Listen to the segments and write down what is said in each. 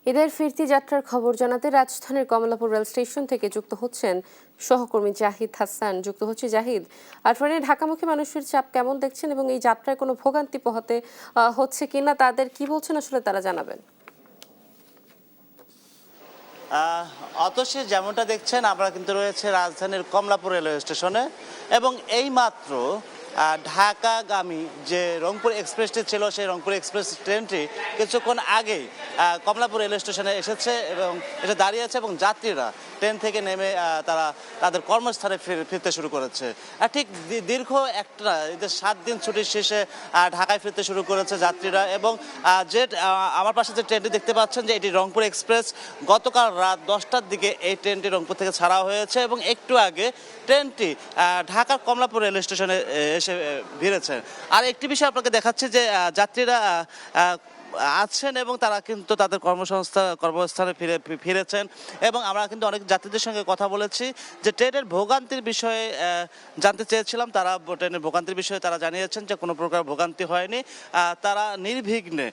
ঈদের ফিরতি যাত্রার খবর জানাতে রাজধানীর কমলাপুর রেল স্টেশন থেকে যুক্ত হচ্ছেন সহকর্মী জাহিদ হাসান। যুক্ত হচ্ছে জাহিদ। আর ট্রেনে ঢাকামুখী মানুষের চাপ কেমন দেখছেন এবং এই যাত্রায় কোনো ভোগান্তি পোহাতে হচ্ছে কিনা তাদের কি বলছেন আসলে তারা জানাবেন। অতসী যেমনটা দেখছেন আমরা কিন্তু রয়েছে রাজধানীর কমলাপুর রেলওয়ে স্টেশনে এবং এই মাত্র ঢাকাগামী যে রংপুর এক্সপ্রেসটি ছিল সেই রংপুর এক্সপ্রেস ট্রেনটি কিছুক্ষণ আগেই কমলাপুর রেলওয়ে স্টেশনে এসেছে এবং এসে দাঁড়িয়েছে এবং যাত্রীরা ট্রেন থেকে নেমে তারা তাদের কর্মস্থানে ফিরতে শুরু করেছে। ঠিক দীর্ঘ একটা এদের 7 দিন ছুটির শেষে ঢাকায় ফিরতে শুরু করেছে যাত্রীরা এবং যে আমার পাশে যে ট্রেনটি দেখতে পাচ্ছেন যে এটি রংপুর এক্সপ্রেস। গতকাল রাত 10টার দিকে এই ট্রেনটি রংপুর থেকে ছাড়া হয়েছে এবং একটু আগে ট্রেনটি ঢাকার কমলাপুর রেল স্টেশনে এসে ভিড়েছে। আর একটি বিষয় আপনাকে দেখাচ্ছে যে যাত্রীরা আছেন এবং তারা কিন্তু তাদের কর্মস্থানে ফিরেছেন এবং আমরা কিন্তু অনেক যাত্রীদের সঙ্গে কথা বলেছি যে ট্রেনের ভোগান্তির বিষয়ে জানতে চেয়েছিলাম। তারা ট্রেনের ভোগান্তির বিষয়ে তারা জানিয়েছেন যে কোনো প্রকার ভোগান্তি হয়নি, তারা নির্বিঘ্নে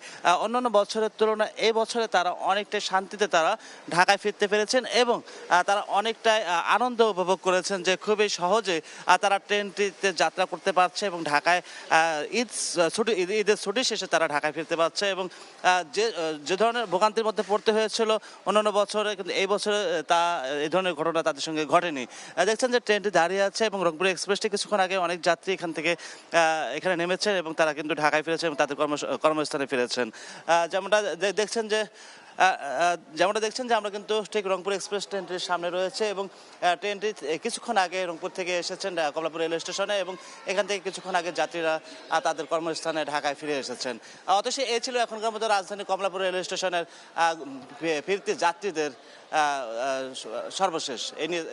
অন্যান্য বছরের তুলনায় এই বছরে তারা অনেকটাই শান্তিতে তারা ঢাকায় ফিরতে পেরেছেন এবং তারা অনেকটাই আনন্দ উপভোগ করেছেন যে খুবই সহজে তারা ট্রেনটিতে যাত্রা করতে পারছে এবং ঢাকায় ঈদের ছুটি শেষে তারা ঢাকায় ফিরতে পারছে এবং যে ধরনের ভোগান্তির মধ্যে পড়তে হয়েছিল অন্যান্য বছরে, কিন্তু এই বছরে এই ধরনের ঘটনা তাদের সঙ্গে ঘটেনি। দেখছেন যে ট্রেনটি দাঁড়িয়ে আছে এবং রংপুর এক্সপ্রেসটি কিছুক্ষণ আগে অনেক যাত্রী এখান থেকে এখানে নেমেছেন এবং তারা কিন্তু ঢাকায় ফিরেছেন এবং তাদের কর্মস্থানে ফিরেছেন। যেমনটা দেখছেন যে আমরা কিন্তু ঠিক রংপুর এক্সপ্রেস ট্রেনটির সামনে রয়েছে এবং ট্রেনটি কিছুক্ষণ আগে রংপুর থেকে এসেছেন কমলাপুর রেলওয়ে স্টেশনে এবং এখান থেকে কিছুক্ষণ আগে যাত্রীরা তাদের কর্মস্থানে ঢাকায় ফিরে এসেছেন। অথচ এই ছিল এখনকার মতো রাজধানী কমলাপুর রেলওয়ে স্টেশনের ফিরতি যাত্রীদের সর্বশেষ। এই নিয়ে